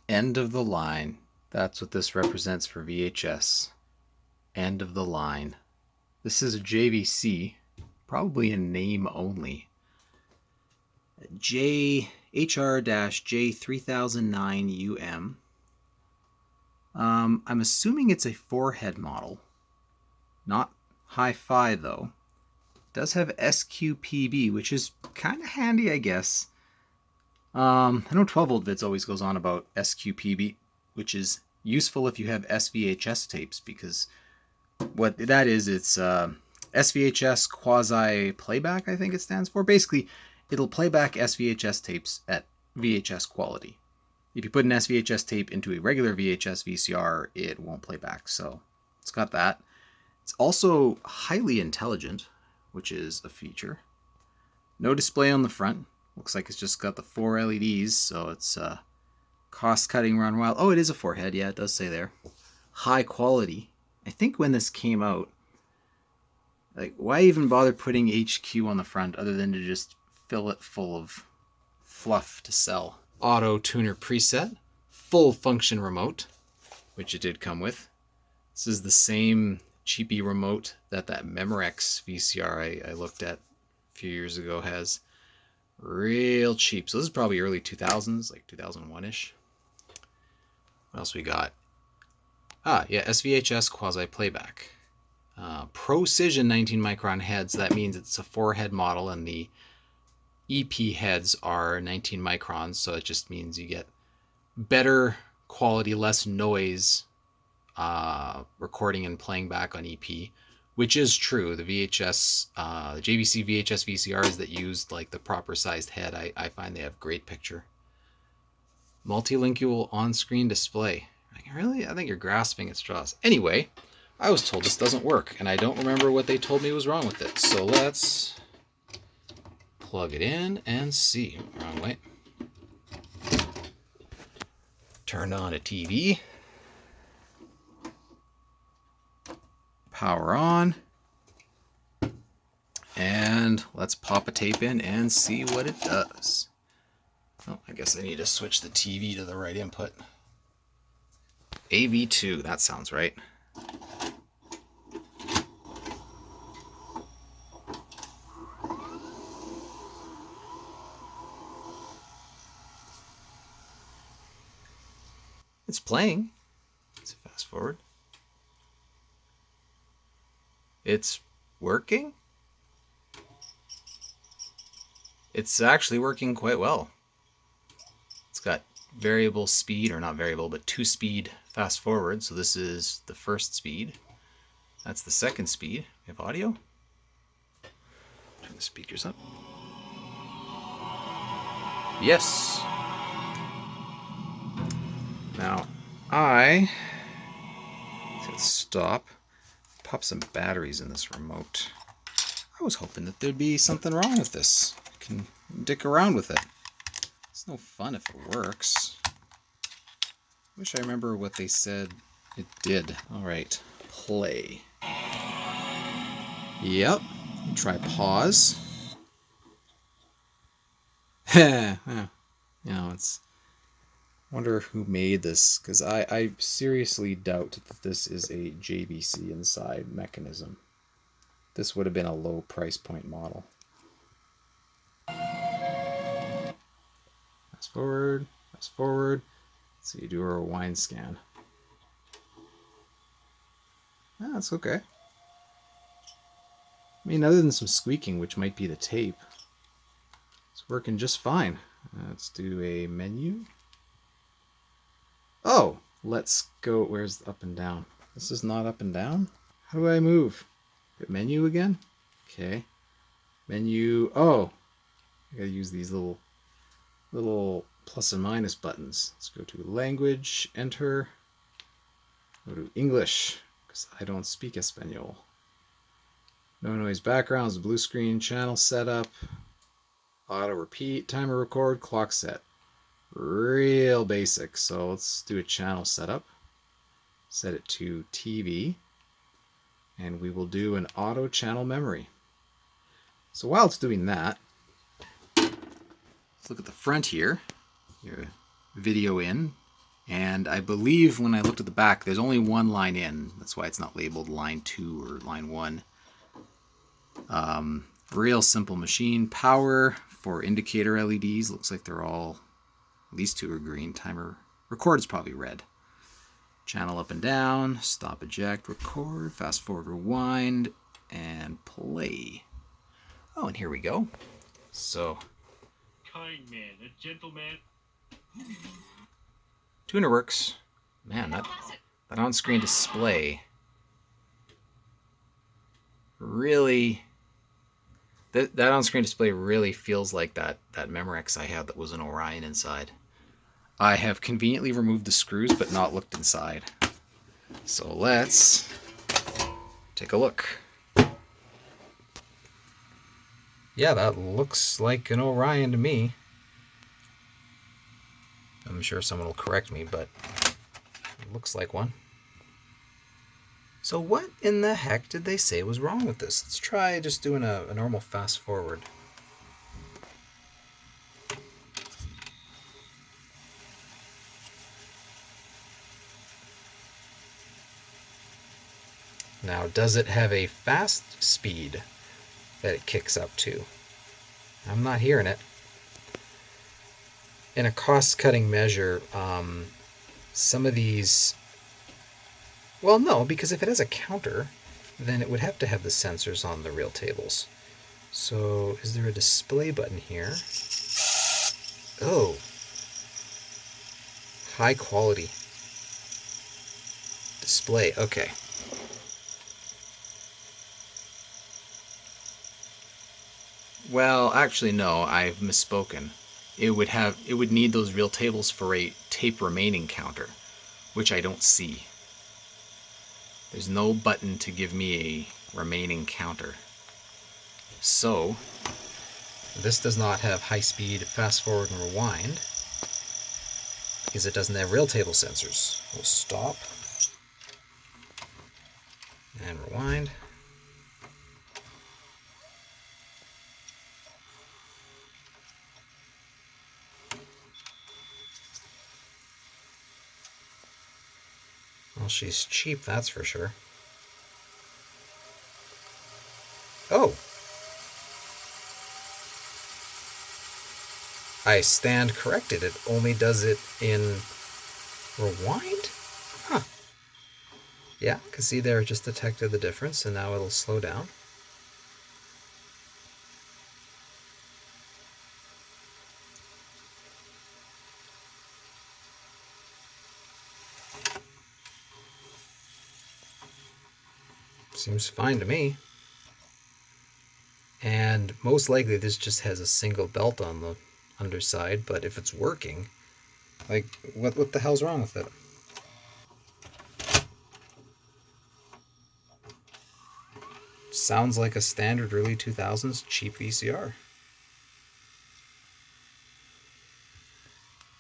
End of the line. That's what this represents for VHS. End of the line. This is a JVC, probably in name only. HR-J3009UM. I'm assuming it's a 4-head model. Not hi-fi though. It does have SQPB, which is kind of handy, I guess. I know 12-volt vids always goes on about SQPB, which is useful if you have SVHS tapes, because what that is, it's SVHS quasi playback, I think it stands for. Basically, it'll play back SVHS tapes at VHS quality. If you put an SVHS tape into a regular VHS VCR, it won't play back. So it's got that. It's also highly intelligent, which is a feature. No display on the front. Looks like it's just got the 4 LEDs, so it's cost-cutting run wild. Oh, it is a 4-head. Yeah, it does say there. High quality. I think when this came out, like, why even bother putting HQ on the front other than to just fill it full of fluff to sell? Auto tuner preset, full function remote, which it did come with. This is the same cheapy remote that Memorex VCR I looked at a few years ago has. Real cheap. So this is probably early 2000s, like 2001-ish. What else we got? Yeah, SVHS quasi playback. Precision 19 micron heads. That means it's a 4-head model, and the EP heads are 19 microns. So it just means you get better quality, less noise recording and playing back on EP, which is true. The VHS, JVC VHS VCRs that used like the proper sized head, I find they have great picture. Multilingual on-screen display. Really? I think you're grasping at straws. Anyway, I was told this doesn't work, and I don't remember what they told me was wrong with it. So let's plug it in and see. Wrong way. Turn on a TV. Power on. And let's pop a tape in and see what it does. Oh, I guess I need to switch the TV to the right input. AV2, that sounds right. It's playing. Let's fast forward. It's working. It's actually working quite well. It's got variable speed, or not variable, but 2-speed fast forward. So this is the first speed. That's the second speed. We have audio. Turn the speakers up. Yes. Now, let's stop. Pop some batteries in this remote. I was hoping that there'd be something wrong with this. I can dick around with it. It's no fun if it works. Wish I remember what they said it did. Alright, play. Yep. Try pause. It's... wonder who made this, because I seriously doubt that this is a JVC inside mechanism. This would have been a low price point model. Fast forward, fast forward. Let's see, do a rewind scan. That's okay. I mean, other than some squeaking, which might be the tape, it's working just fine. Let's do a menu. Oh, let's go. Where's the up and down? This is not up and down. How do I move? Hit menu again? Okay. Menu. Oh, I gotta use these little plus and minus buttons. Let's go to language, enter. Go to English, because I don't speak Espanol. No noise backgrounds, blue screen, channel setup, auto repeat, timer record, clock set. Real basic. So let's do a channel setup. Set it to TV. And we will do an auto channel memory. So while it's doing that, let's look at the front here. Your video in, And I believe when I looked at the back, there's only one line in. That's why it's not labeled line 2 or line 1. Real simple machine. Power for indicator LEDs. Looks like they're all, these two are green. Timer record's probably red. Channel up and down. Stop, eject, record, fast forward, rewind, and play. Oh, and here we go. So, kind man, a gentleman. tuner works. Man, that on-screen display really, that on-screen display really feels like that Memorex I had that was an Orion inside. I have conveniently removed the screws but not looked inside. So let's take a look. Yeah, that looks like an Orion to me. I'm sure someone will correct me, but it looks like one. So what in the heck did they say was wrong with this? Let's try just doing a normal fast forward. Now, does it have a fast speed that it kicks up to? I'm not hearing it. In a cost-cutting measure, some of these... Well, no, because if it has a counter, then it would have to have the sensors on the real tables. So, is there a display button here? Oh. High quality display. Okay. Well, actually, no, I've misspoken. It would need those real tables for a tape remaining counter, which I don't see. There's no button to give me a remaining counter. So, this does not have high-speed fast forward and rewind because it doesn't have real table sensors. We'll stop and rewind. Well, she's cheap, that's for sure. Oh! I stand corrected. It only does it in rewind? Huh. Yeah, because see there, it just detected the difference, and now it'll slow down. Seems fine to me. And most likely this just has a single belt on the underside, but if it's working, like, what the hell's wrong with it? Sounds like a standard early 2000s cheap VCR.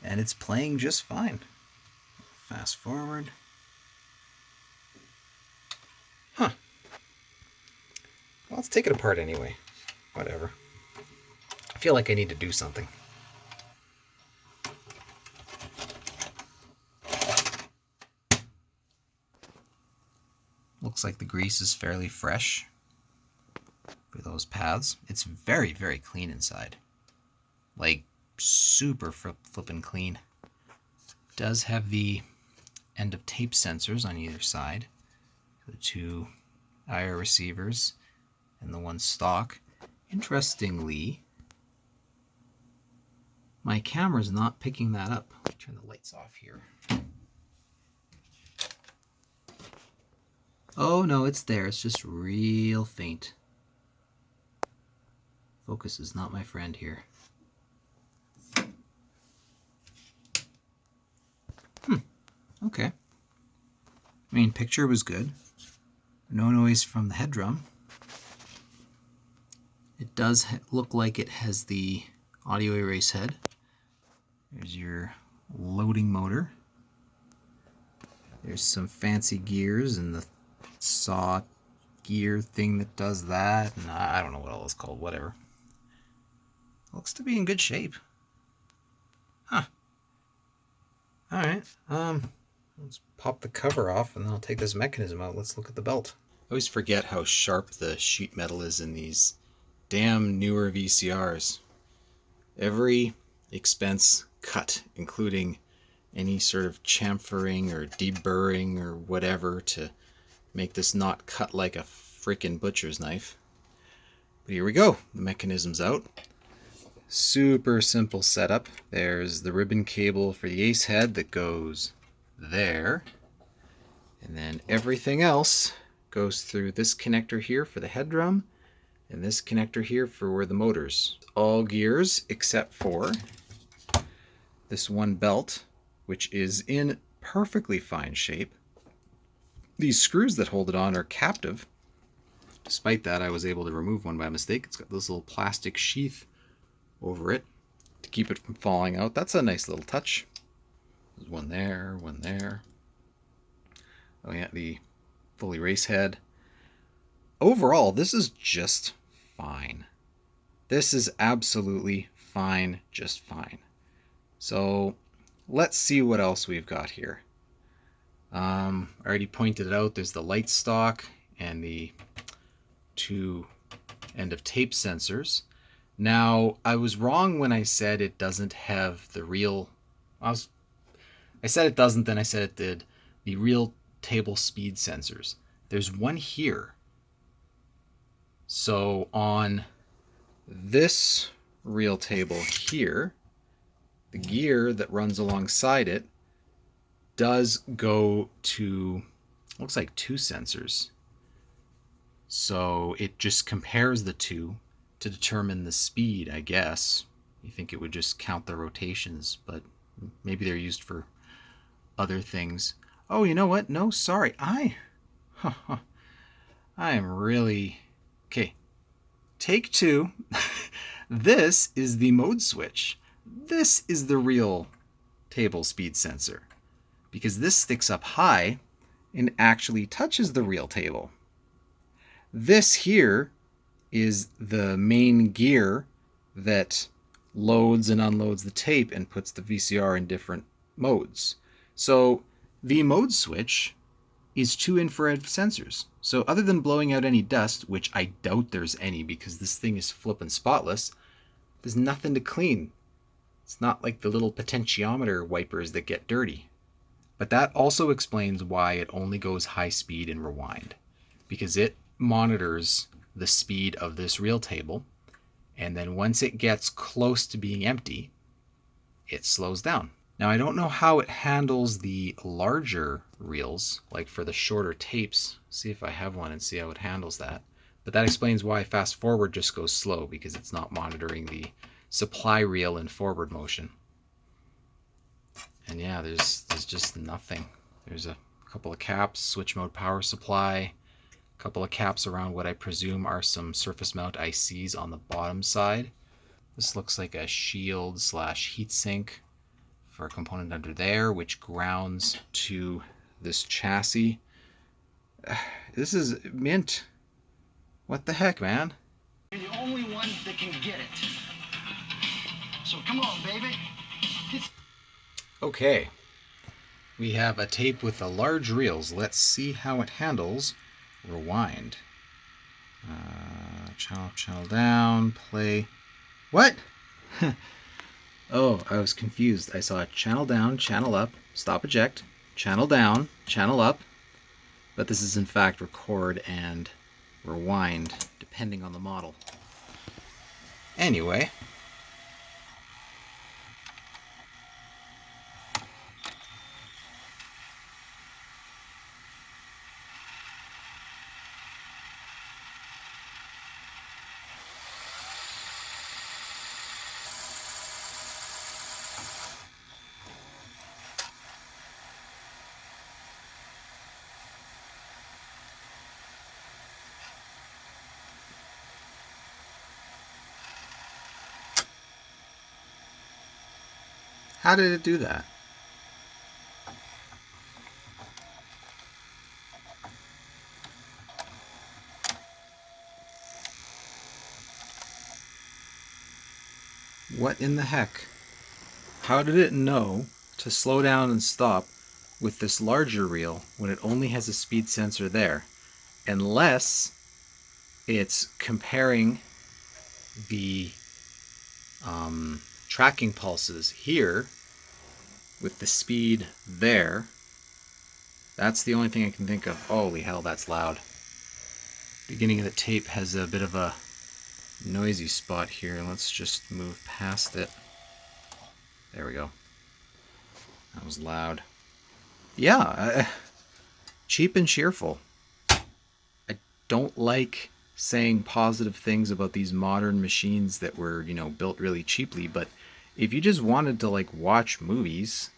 And it's playing just fine. Fast forward. Huh. Well, let's take it apart anyway. Whatever. I feel like I need to do something. Looks like the grease is fairly fresh for those paths. It's very, very clean inside. Like, super flippin' clean. Does have the end of tape sensors on either side. The two IR receivers and the one stock. Interestingly, my camera's not picking that up. Let me turn the lights off here. Oh no, it's there. It's just real faint. Focus is not my friend here. Okay. I mean, picture was good. No noise from the head drum. It does look like it has the audio erase head. There's your loading motor. There's some fancy gears and the saw gear thing that does that. And I don't know what all it's called, whatever. Looks to be in good shape. Huh. Alright, let's pop the cover off and then I'll take this mechanism out. Let's look at the belt. I always forget how sharp the sheet metal is in these damn newer VCRs. Every expense cut, including any sort of chamfering or deburring or whatever to make this not cut like a freaking butcher's knife. But here we go. The mechanism's out. Super simple setup. There's the ribbon cable for the ace head that goes there. And then everything else goes through this connector here for the head drum and this connector here for where the motors. All gears except for this one belt, which is in perfectly fine shape. These screws that hold it on are captive. Despite that, I was able to remove one by mistake. It's got this little plastic sheath over it to keep it from falling out. That's a nice little touch. There's one there, one there. Oh yeah, the fully race head. Overall, this is just fine. This is absolutely fine, just fine. So let's see what else we've got here. I already pointed it out. There's the light stock and the two end of tape sensors. Now, I was wrong when I said it doesn't have the real... I said it doesn't, then I said it did. The real table speed sensors. There's one here. So on this reel table here, the gear that runs alongside it does go to, looks like 2 sensors. So it just compares the two to determine the speed, I guess. You think it would just count the rotations, but maybe they're used for other things. Oh, you know what? No, sorry. I am really... Okay. Take 2. This is the mode switch. This is the real table speed sensor, because this sticks up high and actually touches the real table. This here is the main gear that loads and unloads the tape and puts the VCR in different modes. So the mode switch is 2 infrared sensors. So other than blowing out any dust, which I doubt there's any because this thing is flippin' spotless, there's nothing to clean. It's not like the little potentiometer wipers that get dirty. But that also explains why it only goes high speed and rewind, because it monitors the speed of this reel table, and then once it gets close to being empty, it slows down. Now, I don't know how it handles the larger reels, like for the shorter tapes. See if I have one and see how it handles that. But that explains why fast forward just goes slow, because it's not monitoring the supply reel in forward motion. And yeah, there's just nothing. There's a couple of caps, switch mode power supply, a couple of caps around what I presume are some surface mount ICs on the bottom side. This looks like a shield / heatsink for a component under there, which grounds to this chassis. This is mint. What the heck, man? You're the only one that can get it. So come on, baby. Okay. We have a tape with the large reels. Let's see how it handles rewind. Channel up, channel down, play. What? Oh, I was confused. I saw channel down, channel up, stop eject, channel down, channel up. But this is in fact record and rewind, depending on the model. Anyway. How did it do that? What in the heck? How did it know to slow down and stop with this larger reel when it only has a speed sensor there, unless it's comparing the tracking pulses here with the speed there. That's the only thing I can think of. Holy hell, that's loud. Beginning of the tape has a bit of a noisy spot here. Let's just move past it. There we go. That was loud. Yeah, cheap and cheerful. I don't like saying positive things about these modern machines that were, you know, built really cheaply, but if you just wanted to like watch movies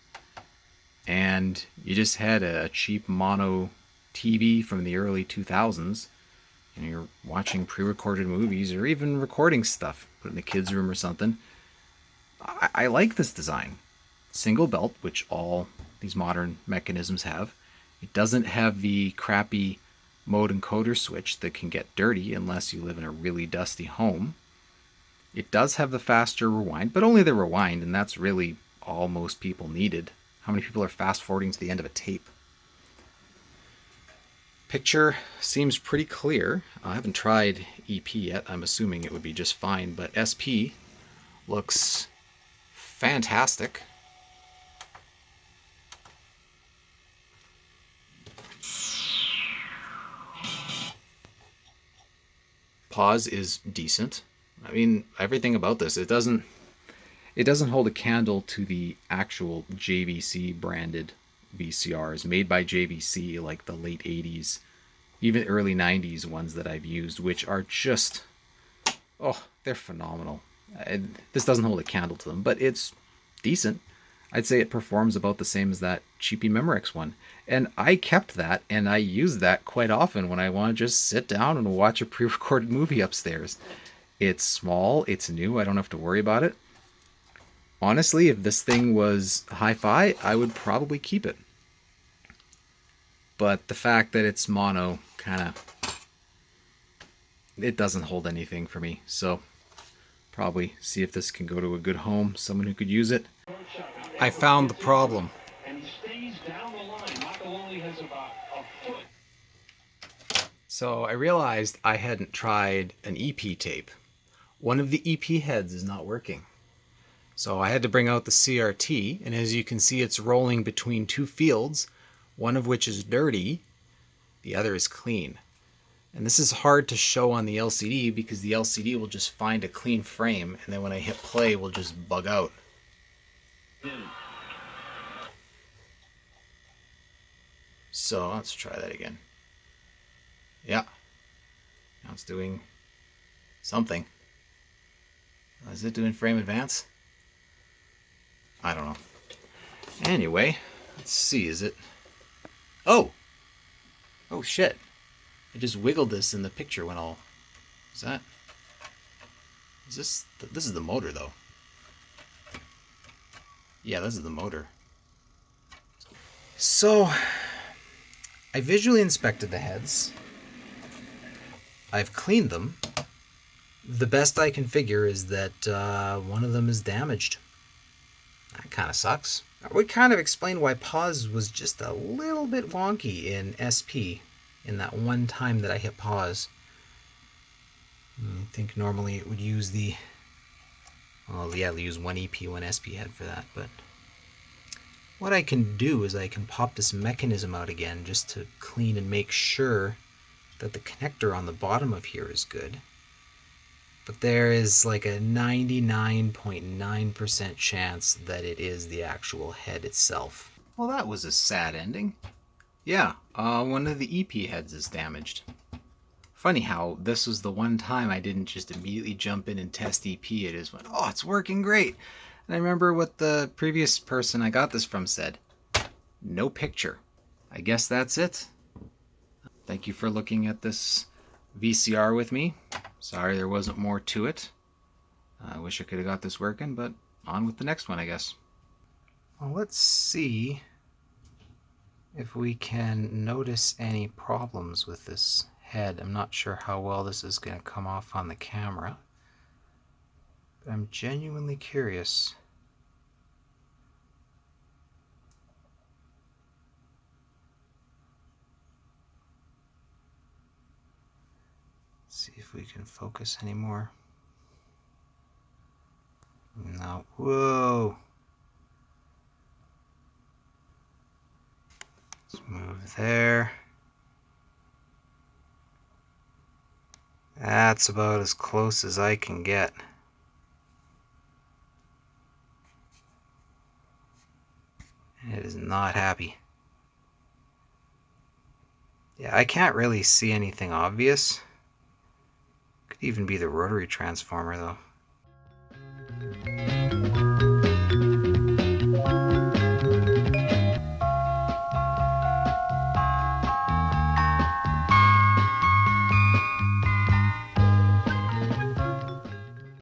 and you just had a cheap mono TV from the early 2000s, and you're watching pre-recorded movies or even recording stuff, put it in the kids' room or something, I like this design. Single belt, which all these modern mechanisms have. It doesn't have the crappy mode encoder switch that can get dirty unless you live in a really dusty home. It does have the faster rewind, but only the rewind, and that's really all most people needed. How many people are fast forwarding to the end of a tape? Picture seems pretty clear. I haven't tried EP yet. I'm assuming it would be just fine, but SP looks fantastic. Pause is decent. I mean, everything about this, it doesn't hold a candle to the actual JVC branded VCRs made by JVC, like the late 80s, even early 90s ones that I've used, which are just, oh, they're phenomenal. This doesn't hold a candle to them, but it's decent. I'd say it performs about the same as that cheapy Memorex one. And I kept that, and I use that quite often when I want to just sit down and watch a pre-recorded movie upstairs. It's small, it's new, I don't have to worry about it. Honestly, if this thing was hi-fi, I would probably keep it. But the fact that it's mono, it doesn't hold anything for me. So probably see if this can go to a good home, someone who could use it. I found the problem. So I realized I hadn't tried an EP tape. One of the EP heads is not working. So I had to bring out the CRT, and as you can see, it's rolling between two fields, one of which is dirty, the other is clean. And this is hard to show on the LCD because the LCD will just find a clean frame, and then when I hit play, will just bug out. So let's try that again. Yeah. Now it's doing something. Is it doing frame advance? I don't know. Anyway, let's see, is it... Oh! Oh shit. I just wiggled this and the picture went all... Is that... Is this... This is the motor though. Yeah, this is the motor. So, I visually inspected the heads. I've cleaned them. The best I can figure is that one of them is damaged. That kind of sucks. I would kind of explain why pause was just a little bit wonky in SP in that one time that I hit pause. I think normally it would use the... Well, yeah, use one EP, one SP head for that, but... What I can do is I can pop this mechanism out again just to clean and make sure that the connector on the bottom of here is good. But there is like a 99.9% chance that it is the actual head itself. Well, that was a sad ending. Yeah, one of the EP heads is damaged. Funny how this was the one time I didn't just immediately jump in and test EP. It just went, oh, it's working great. And I remember what the previous person I got this from said. No picture. I guess that's it. Thank you for looking at this VCR with me. Sorry there wasn't more to it. I wish I could have got this working, but on with the next one, I guess. Well, let's see if we can notice any problems with this head. I'm not sure how well this is going to come off on the camera, but I'm genuinely curious. See if we can focus anymore. No. Whoa. Let's move there. That's about as close as I can get. It is not happy. Yeah, I can't really see anything obvious. Could even be the rotary transformer though.